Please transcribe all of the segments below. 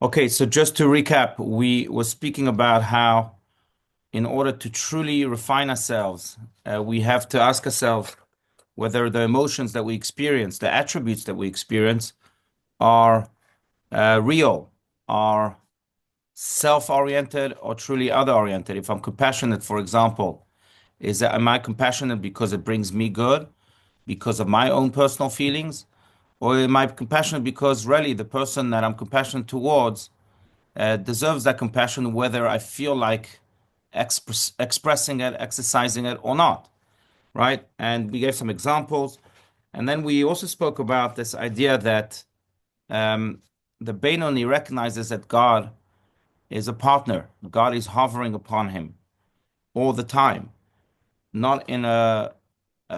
Okay, so just to recap, we were speaking about how, in order to truly refine ourselves, we have to ask ourselves whether the emotions that we experience, the attributes that we experience, are real, are self-oriented, or truly other-oriented. If I'm compassionate, for example, am I compassionate because it brings me good, because of my own personal feelings, or am I compassionate because really the person that I'm compassionate towards deserves that compassion, whether I feel like expressing it, exercising it, or not, right? And we gave some examples. And then we also spoke about this idea that um, the Benoni recognizes that God is a partner. God is hovering upon him all the time, not in a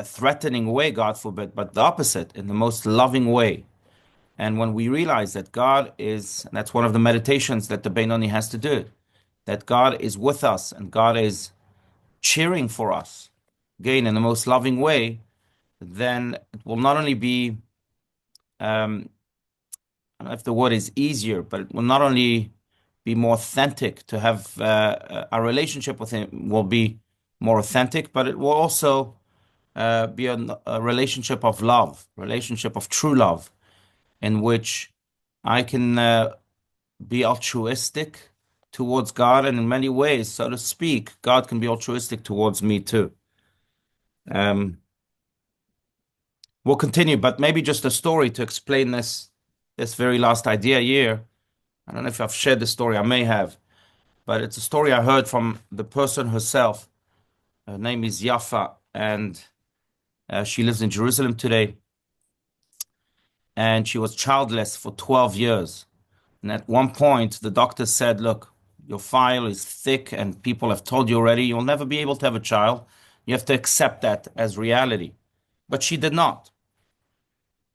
threatening way, God forbid, but the opposite, in the most loving way. And when we realize that God is, and that's one of the meditations that the Benoni has to do, that God is with us and God is cheering for us, again, in the most loving way, then it will not only be, um, I don't know if the word is easier, but it will not only be more authentic to have our relationship with Him will be more authentic, but it will also be a relationship of love, relationship of true love, in which I can be altruistic towards God, and in many ways, so to speak, God can be altruistic towards me too. Um, we'll continue, but maybe just a story to explain this very last idea here. I don't know if I've shared this story, I may have, but it's a story I heard from the person herself. Her name is Yafa, and she lives in Jerusalem today, and she was childless for 12 years. And at one point, the doctor said, look, your file is thick and people have told you already you'll never be able to have a child. You have to accept that as reality. But she did not.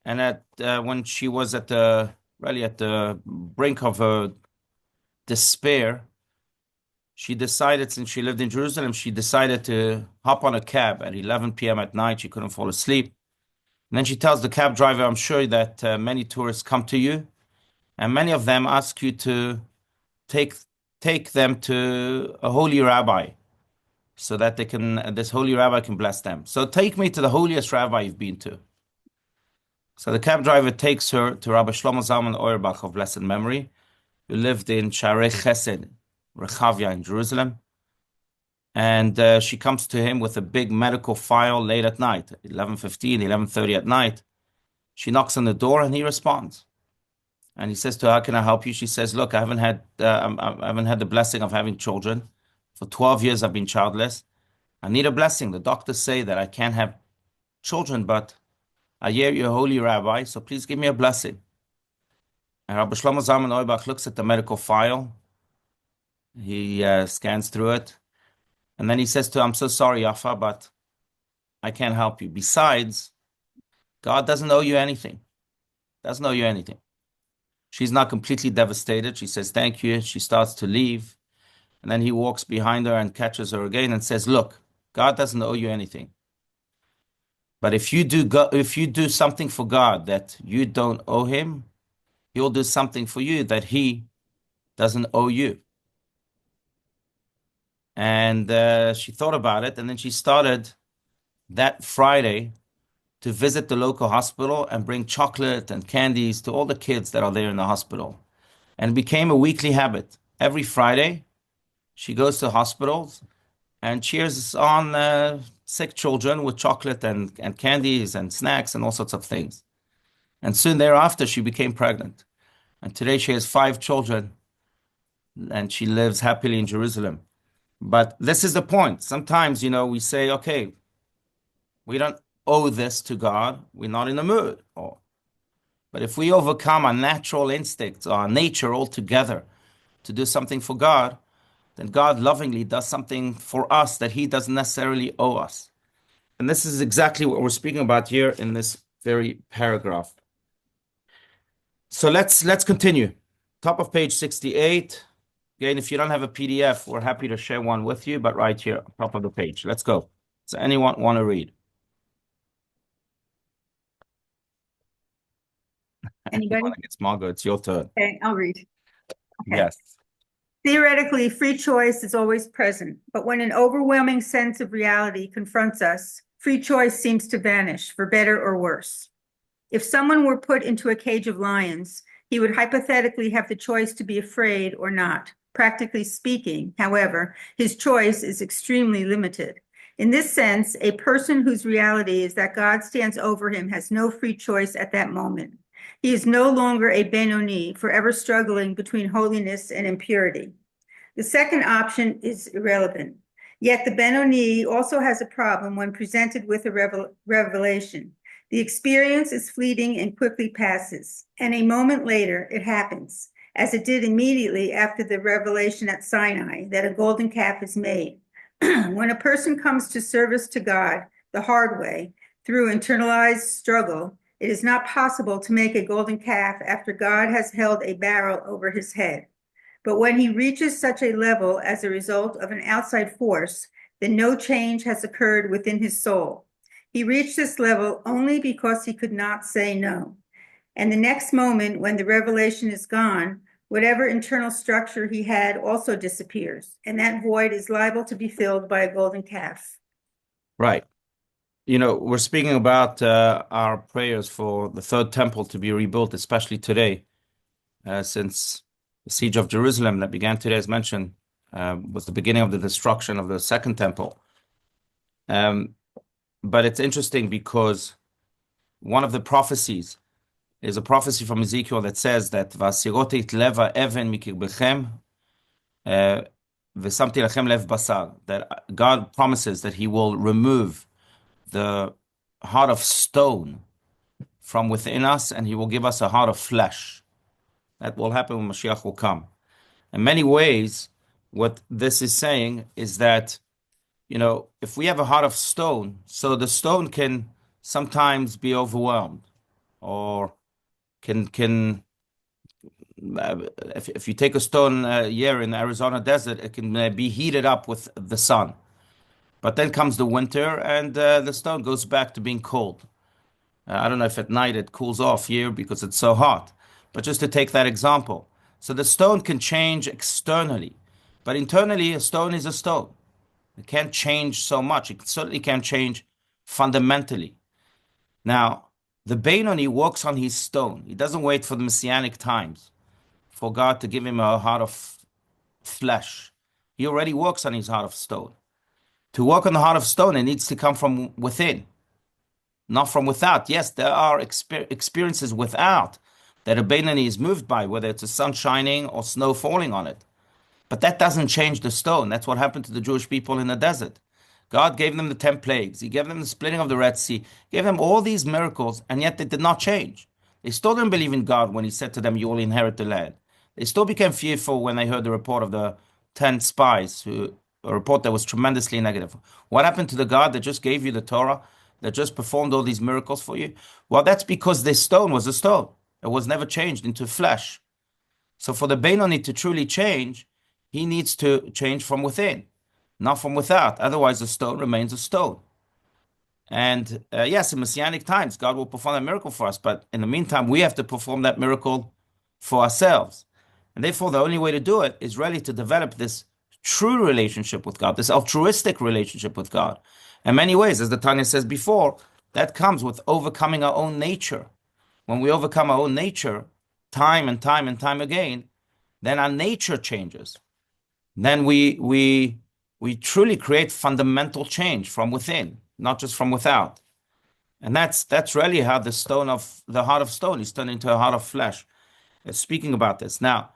And when she was really at the brink of her despair, she decided, since she lived in Jerusalem, she decided to hop on a cab at 11 p.m. at night. She couldn't fall asleep. And then she tells the cab driver, I'm sure that many tourists come to you, and many of them ask you to take take them to a holy rabbi so that this holy rabbi can bless them. So take me to the holiest rabbi you've been to. So the cab driver takes her to Rabbi Shlomo Zalman Auerbach of blessed memory, who lived in Sharei Chesed, Rechavia in Jerusalem. And she comes to him with a big medical file late at night, 11:15, 11:30 at night. She knocks on the door and he responds. And he says to her, how can I help you? She says, look, I haven't had the blessing of having children. For 12 years, I've been childless. I need a blessing. The doctors say that I can't have children, but I hear you're a holy rabbi, so please give me a blessing. And Rabbi Shlomo Zalman Auerbach looks at the medical file. He scans through it. And then he says to her, I'm so sorry, Yafa, but I can't help you. Besides, God doesn't owe you anything. Doesn't owe you anything. She's not completely devastated. She says, thank you. She starts to leave. And then he walks behind her and catches her again and says, look, God doesn't owe you anything. But if you do something for God that you don't owe him, he'll do something for you that he doesn't owe you. And she thought about it, and then she started that Friday to visit the local hospital and bring chocolate and candies to all the kids that are there in the hospital. And it became a weekly habit. Every Friday, she goes to hospitals and cheers on sick children with chocolate and candies and snacks and all sorts of things. And soon thereafter, she became pregnant. And today she has 5 children and she lives happily in Jerusalem. But this is the point. Sometimes, we say, okay, we don't owe this to God. We're not in the mood. But if we overcome our natural instincts, our nature altogether to do something for God, then God lovingly does something for us that he doesn't necessarily owe us. And this is exactly what we're speaking about here in this very paragraph. So let's continue. Top of page 68. Again, if you don't have a PDF, we're happy to share one with you, but right here, top of the page. Let's go. Does anyone want to read? Anybody? It's Margot. It's your turn. Okay, I'll read. Okay. Yes. Theoretically, free choice is always present, but when an overwhelming sense of reality confronts us, free choice seems to vanish, for better or worse. If someone were put into a cage of lions, he would hypothetically have the choice to be afraid or not. Practically speaking, however, his choice is extremely limited. In this sense, a person whose reality is that God stands over him has no free choice at that moment. He is no longer a Benoni, forever struggling between holiness and impurity. The second option is irrelevant. Yet the Benoni also has a problem when presented with a revelation. The experience is fleeting and quickly passes, and a moment later it happens, as it did immediately after the revelation at Sinai, that a golden calf is made. When a person comes to service to God the hard way, through internalized struggle, it is not possible to make a golden calf after God has held a barrel over his head. But when he reaches such a level as a result of an outside force, then no change has occurred within his soul. He reached this level only because he could not say no. And the next moment, when the revelation is gone, whatever internal structure he had also disappears, and that void is liable to be filled by a golden calf. Right. We're speaking about our prayers for the third temple to be rebuilt, especially today, since the siege of Jerusalem that began today, as mentioned, was the beginning of the destruction of the second temple. Um, but it's interesting because one of the prophecies is a prophecy from Ezekiel that says that "Vasirotit leva even mikirbechem, v'samti lachem lev basar," that God promises that He will remove the heart of stone from within us, and He will give us a heart of flesh. That will happen when Mashiach will come. In many ways, what this is saying is that, if we have a heart of stone, so the stone can sometimes be overwhelmed, or can if you take a stone here in the Arizona desert, it can be heated up with the sun. But then comes the winter, and the stone goes back to being cold. I don't know if at night it cools off here because it's so hot, but just to take that example. So the stone can change externally, but internally, a stone is a stone. It can't change so much. It certainly can't change fundamentally. Now, the Benoni works on his stone. He doesn't wait for the messianic times for God to give him a heart of flesh. He already works on his heart of stone. To work on the heart of stone, it needs to come from within, not from without. Yes, there are experiences without that a Benoni is moved by, whether it's the sun shining or snow falling on it. But that doesn't change the stone. That's what happened to the Jewish people in the desert. God gave them the 10 plagues. He gave them the splitting of the Red Sea, gave them all these miracles, and yet they did not change. They still didn't believe in God when He said to them, "You will inherit the land." They still became fearful when they heard the report of the 10 spies, a report that was tremendously negative. What happened to the God that just gave you the Torah, that just performed all these miracles for you? Well, that's because this stone was a stone. It was never changed into flesh. So for the Benoni to truly change, he needs to change from within, not from without. Otherwise, the stone remains a stone. And yes, in Messianic times, God will perform that miracle for us. But in the meantime, we have to perform that miracle for ourselves. And therefore, the only way to do it is really to develop this true relationship with God, this altruistic relationship with God. In many ways, as the Tanya says before, that comes with overcoming our own nature. When we overcome our own nature, time and time and time again, then our nature changes. Then we truly create fundamental change from within, not just from without. And that's really how the heart of stone is turned into a heart of flesh. Speaking about this. Now,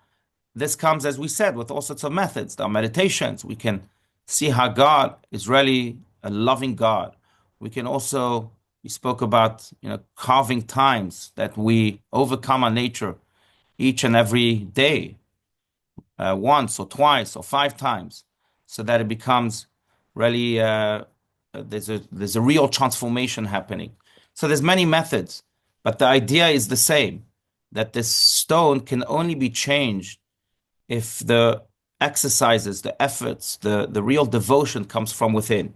this comes, as we said, with all sorts of methods. There are meditations. We can see how God is really a loving God. We spoke about, carving times that we overcome our nature each and every day, once or twice or 5 times, so that it becomes really there's a real transformation happening. So there's many methods, but the idea is the same, that this stone can only be changed if the exercises, the efforts, the real devotion comes from within.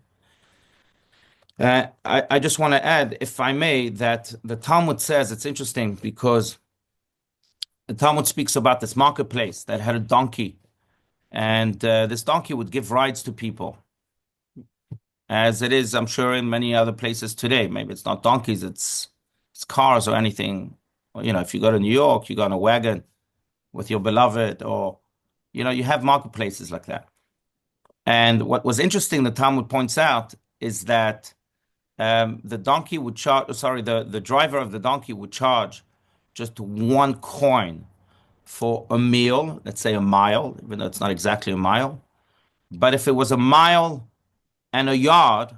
I just want to add, if I may, that the Talmud says, it's interesting because the Talmud speaks about this marketplace that had a donkey, and this donkey would give rides to people, as it is, I'm sure, in many other places today. Maybe it's not donkeys, it's cars or anything. Or, if you go to New York, you go on a wagon with your beloved, or you have marketplaces like that. And what was interesting, the Talmud points out, is that the donkey would charge, sorry, the driver of the donkey would charge just 1 coin for a meal, let's say a mile, even though it's not exactly a mile. But if it was a mile and a yard,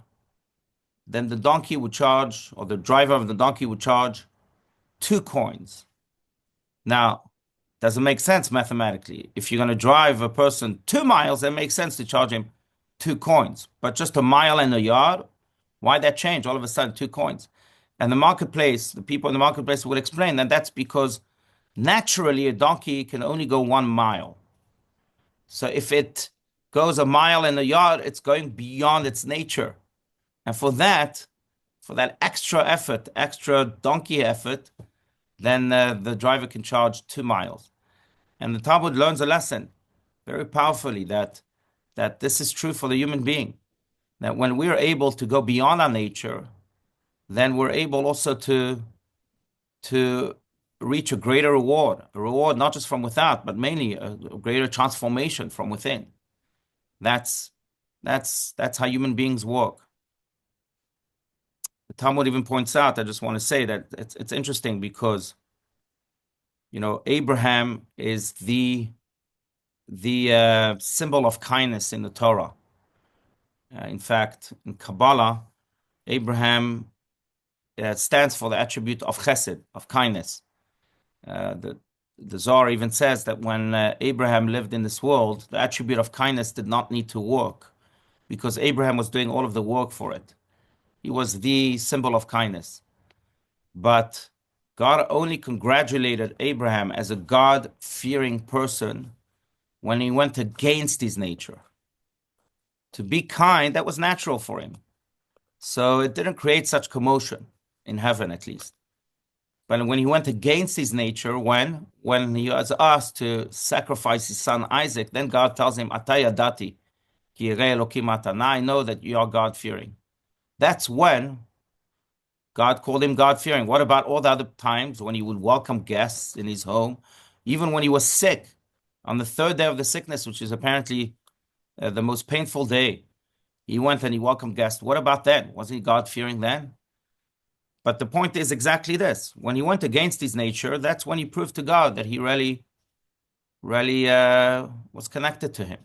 then the donkey would charge, or the driver of the donkey would charge 2 coins. Now, does it make sense mathematically? If you're going to drive a person 2 miles, it makes sense to charge him 2 coins. But just a mile and a yard, why that change all of a sudden 2 coins? And the marketplace, the people in the marketplace would explain that that's because naturally a donkey can only go 1 mile. So if it goes a mile and a yard, it's going beyond its nature. And for that extra effort, extra donkey effort, then the driver can charge 2 miles. And the Talmud learns a lesson very powerfully that this is true for the human being. That when we're able to go beyond our nature, then we're able also to reach a greater reward, a reward not just from without, but mainly a greater transformation from within. That's how human beings work. The Talmud even points out, I just want to say that it's interesting because Abraham is the symbol of kindness in the Torah. In fact, in Kabbalah, Abraham stands for the attribute of chesed, of kindness. The Zohar even says that when Abraham lived in this world, the attribute of kindness did not need to work because Abraham was doing all of the work for it. He was the symbol of kindness. But God only congratulated Abraham as a God-fearing person when he went against his nature. To be kind, that was natural for him. So it didn't create such commotion, in heaven at least. But when he went against his nature, when he was asked to sacrifice his son Isaac, then God tells him, Ataya dati, ki yireh Elokim ata. Now I know that you are God-fearing. That's when God called him God-fearing. What about all the other times when he would welcome guests in his home? Even when he was sick, on the third day of the sickness, which is apparently the most painful day, he went and he welcomed guests. What about then? Wasn't he God-fearing then? But the point is exactly this. When he went against his nature, that's when he proved to God that he really was connected to him.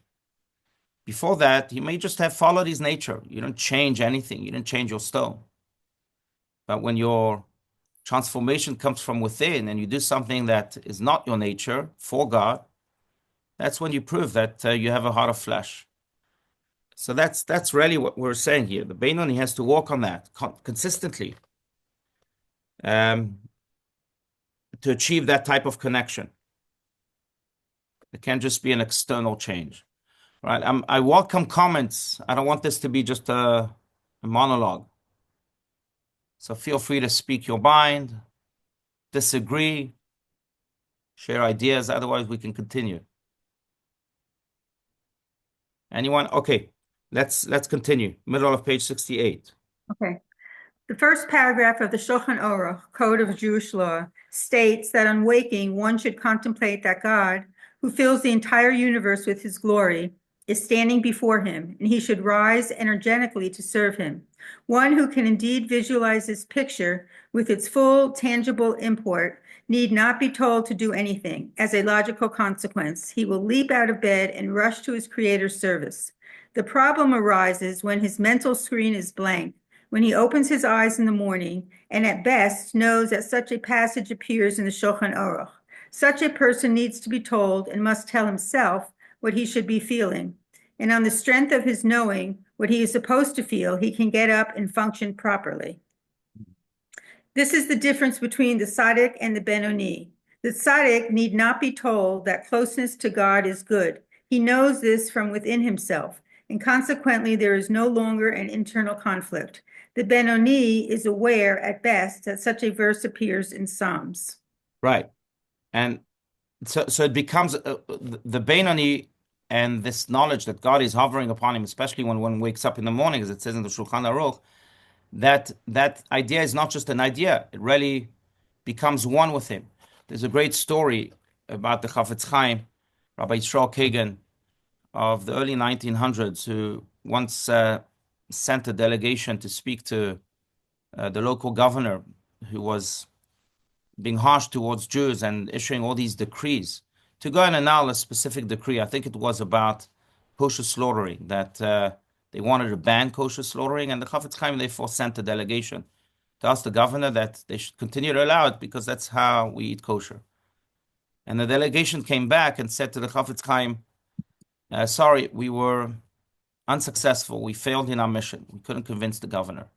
Before that, he may just have followed his nature. You don't change anything. You didn't change your stone. But when your transformation comes from within and you do something that is not your nature for God, that's when you prove that you have a heart of flesh. So that's really what we're saying here. The Beinoni has to work on that consistently to achieve that type of connection. It can't just be an external change, right? I welcome comments. I don't want this to be just a monologue. So feel free to speak your mind, disagree, share ideas. Otherwise, we can continue. Anyone? Okay, let's continue. Middle of page 68. Okay. The first paragraph of the Shulchan Aruch, Code of Jewish Law, states that on waking, one should contemplate that God, who fills the entire universe with his glory, is standing before him, and he should rise energetically to serve him. One who can indeed visualize this picture with its full tangible import need not be told to do anything. As a logical consequence, he will leap out of bed and rush to his Creator's service. The problem arises when his mental screen is blank, when he opens his eyes in the morning, and at best knows that such a passage appears in the Shulchan Aruch. Such a person needs to be told and must tell himself what he should be feeling. And on the strength of his knowing what he is supposed to feel, he can get up and function properly. This is the difference between the tzaddik and the benoni. The tzaddik need not be told that closeness to God is good. He knows this from within himself, and consequently there is no longer an internal conflict. The benoni is aware at best that such a verse appears in Psalms. Right. And so it becomes the Beinoni and this knowledge that God is hovering upon him, especially when one wakes up in the morning, as it says in the Shulchan Aruch, that idea is not just an idea; it really becomes one with him. There's a great story about the Chafetz Chaim, Rabbi Yisrael Kagan of the early 1900s, who once sent a delegation to speak to the local governor, who was being harsh towards Jews and issuing all these decrees, to go and annul a specific decree. I think it was about kosher slaughtering, that they wanted to ban kosher slaughtering, and the Chafetz Chaim therefore sent a delegation to ask the governor that they should continue to allow it because that's how we eat kosher. And the delegation came back and said to the Chafetz Chaim, sorry, we were unsuccessful. We failed in our mission. We couldn't convince the governor.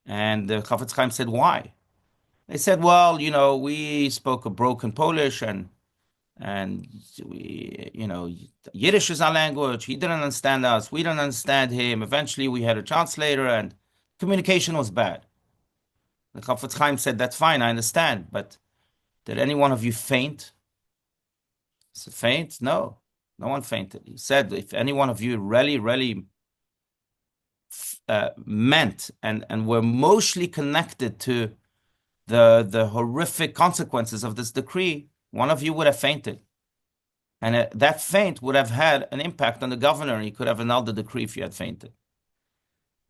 And the Chafetz Chaim said, why? They said, well, we spoke a broken Polish and we, Yiddish is our language. He didn't understand us. We didn't understand him. Eventually, we had a translator, and communication was bad. The Chafetz Chaim said, that's fine, I understand, but did any one of you faint? I said, faint? No, no one fainted. He said, if any one of you really, really meant and were emotionally connected to the horrific consequences of this decree, one of you would have fainted. And that faint would have had an impact on the governor, and he could have annulled the decree if you had fainted.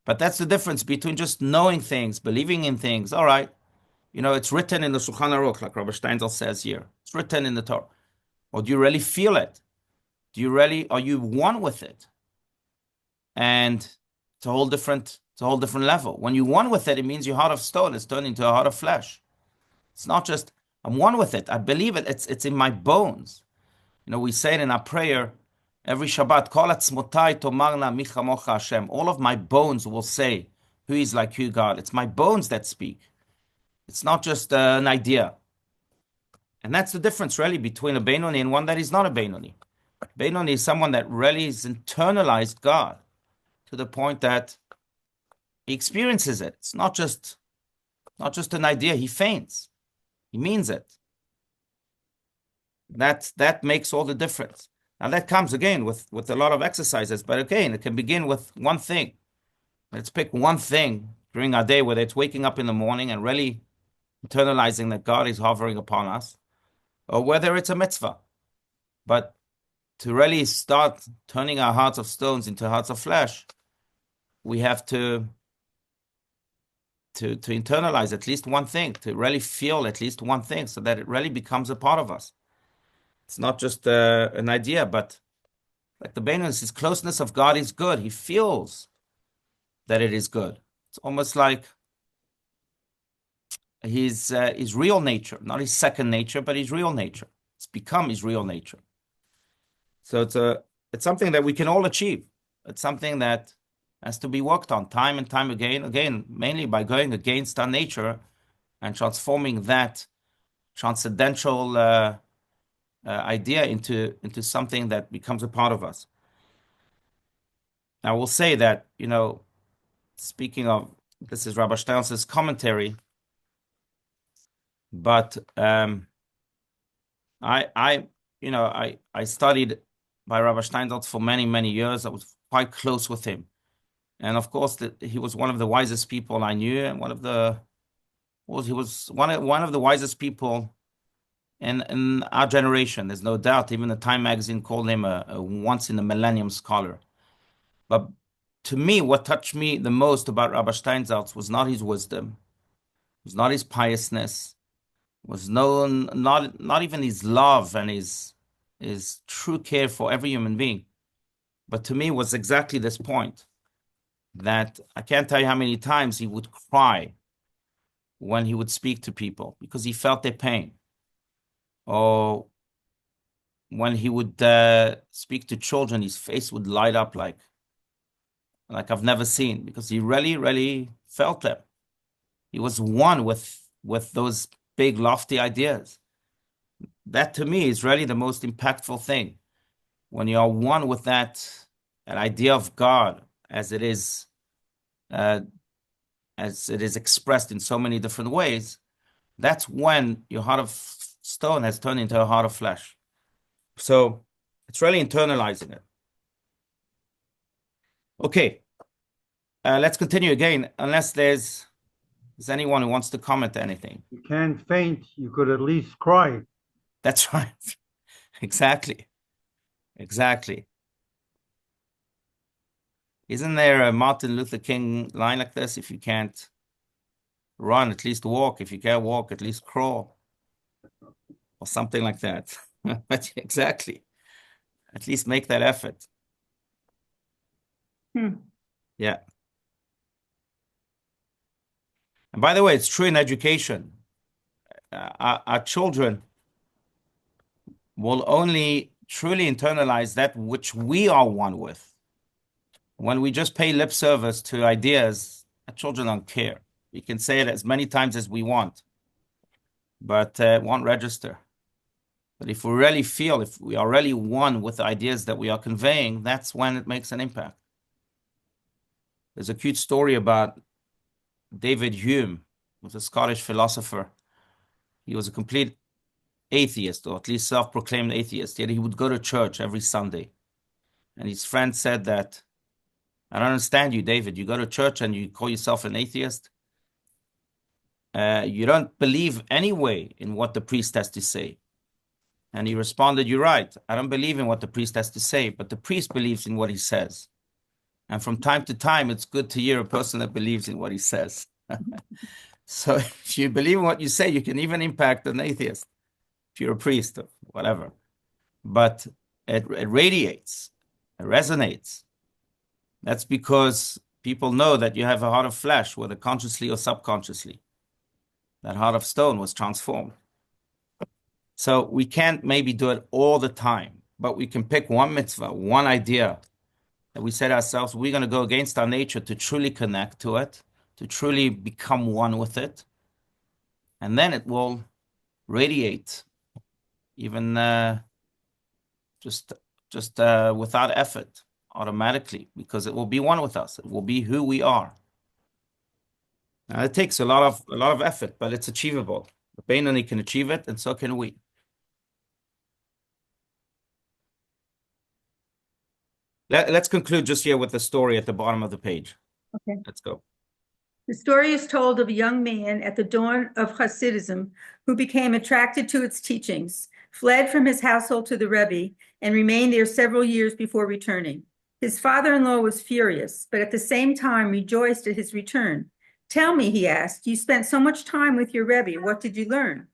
But that's the difference between just knowing things, believing in things. All right, it's written in the Shulchan Aruch, like Rabbi Steinzal says here. It's written in the Torah. Or do you really feel it? Are you one with it? And it's a whole different level. When you're one with it, it means your heart of stone is turned into a heart of flesh. It's not just, I'm one with it. I believe it. It's in my bones. We say it in our prayer every Shabbat, Kol atzmotai tomarna mi chamocha Hashem. All of my bones will say, who is like you, God. It's my bones that speak. It's not just an idea. And that's the difference, really, between a Beinoni and one that is not a Beinoni. Beinoni is someone that really has internalized God to the point that he experiences it. It's not just an idea. He faints. He means it. That makes all the difference. Now that comes again with a lot of exercises, but again, it can begin with one thing. Let's pick one thing during our day, whether it's waking up in the morning and really internalizing that God is hovering upon us, or whether it's a mitzvah. But to really start turning our hearts of stones into hearts of flesh, we have to internalize at least one thing, to really feel at least one thing, so that it really becomes a part of us. It's not just an idea, but like the Beinoni, his closeness of God is good. He feels that it is good. It's almost like his real nature, not his second nature, but his real nature. It's become his real nature. So it's something that we can all achieve. It's something that has to be worked on time and time again, mainly by going against our nature and transforming that transcendental idea into something that becomes a part of us. Now, we'll say that, speaking of, this is Rabbi Steinsaltz's commentary, but I studied by Rabbi Steinsaltz for many, many years. I was quite close with him. And of course, he was one of the wisest people I knew, and he was one of the wisest people in our generation. There's no doubt. Even the Time magazine called him a once in a millennium scholar. But to me, what touched me the most about Rabbi Steinsaltz was not his wisdom, was not his piousness, was not even his love and his true care for every human being. But to me, was exactly this point, that I can't tell you how many times he would cry when he would speak to people because he felt their pain. Or when he would speak to children, his face would light up like I've never seen, because he really, really felt them. He was one with those big, lofty ideas. That to me is really the most impactful thing. When you are one with that idea of God as it is expressed in so many different ways, that's when your heart of stone has turned into a heart of flesh. So it's really internalizing it. Okay, let's continue again, unless there's anyone who wants to comment anything. You can't faint. You could at least cry. That's right. Exactly. Exactly. Isn't there a Martin Luther King line like this? If you can't run, at least walk. If you can't walk, at least crawl. Or something like that. But exactly. At least make that effort. Yeah. And by the way, it's true in education. Our children will only truly internalize that which we are one with. When we just pay lip service to ideas, our children don't care. We can say it as many times as we want, but it won't register. But if we really feel, if we are really one with the ideas that we are conveying, that's when it makes an impact. There's a cute story about David Hume, who was a Scottish philosopher. He was a complete atheist, or at least self-proclaimed atheist, yet he would go to church every Sunday. And his friend said that, I don't understand you, David. You go to church and you call yourself an atheist? You don't believe anyway in what the priest has to say. And he responded, you're right. I don't believe in what the priest has to say, but the priest believes in what he says. And from time to time, it's good to hear a person that believes in what he says. So if you believe in what you say, you can even impact an atheist, if you're a priest or whatever. But it radiates, it resonates. That's because people know that you have a heart of flesh, whether consciously or subconsciously. That heart of stone was transformed. So we can't maybe do it all the time, but we can pick one mitzvah, one idea that we set ourselves, we're going to go against our nature to truly connect to it, to truly become one with it. And then it will radiate, even just without effort, automatically, because it will be one with us. It will be who we are. Now, it takes a lot of effort, but it's achievable. The Beinoni can achieve it, and so can we. Let's conclude just here with the story at the bottom of the page. Okay. Let's go. The story is told of a young man at the dawn of Hasidism who became attracted to its teachings, fled from his household to the Rebbe, and remained there several years before returning. His father-in-law was furious, but at the same time rejoiced at his return. Tell me, he asked, you spent so much time with your Rebbe. What did you learn?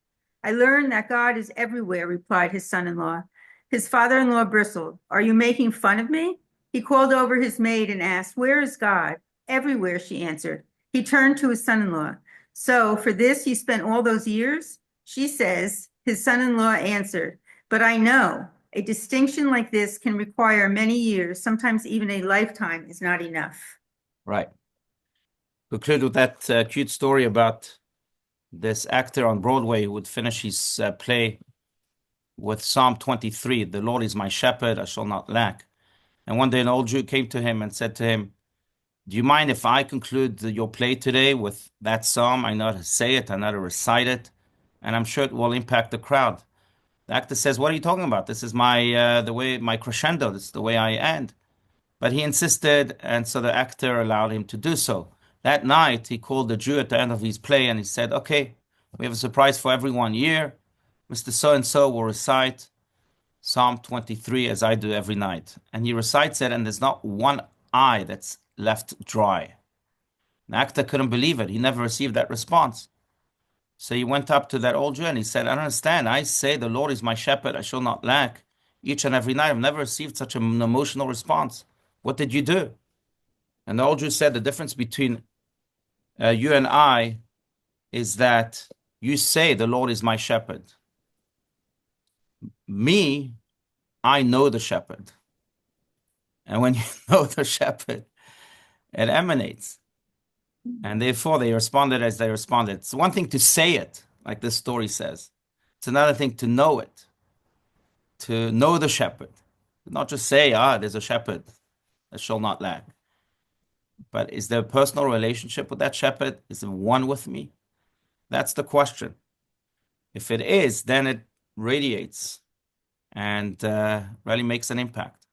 I learned that God is everywhere, replied his son-in-law. His father-in-law bristled. Are you making fun of me? He called over his maid and asked, where is God? Everywhere, she answered. He turned to his son-in-law. So for this you spent all those years? She says, his son-in-law answered, but I know a distinction like this can require many years, sometimes even a lifetime is not enough. Right. Conclude with that cute story about this actor on Broadway who would finish his play with Psalm 23, the Lord is my shepherd, I shall not lack. And one day an old Jew came to him and said to him, do you mind if I conclude your play today with that psalm? I know how to say it, I know how to recite it, and I'm sure it will impact the crowd. The actor says, what are you talking about? This is my the way, my crescendo, this is the way I end. But he insisted, and so the actor allowed him to do so. That night, he called the Jew at the end of his play and he said, okay, we have a surprise for everyone here. Mr. So-and-so will recite Psalm 23 as I do every night. And he recites it, and there's not one eye that's left dry. The actor couldn't believe it. He never received that response. So he went up to that old Jew and he said, I don't understand. I say the Lord is my shepherd, I shall not lack. Each and every night, I've never received such an emotional response. What did you do? And the old Jew said, the difference between you and I is that you say the Lord is my shepherd. Me, I know the shepherd. And when you know the shepherd, it emanates. And therefore, they responded as they responded. It's one thing to say it, like this story says. It's another thing to know it, to know the shepherd. Not just say, there's a shepherd that shall not lack. But is there a personal relationship with that shepherd? Is it one with me? That's the question. If it is, then it radiates and really makes an impact.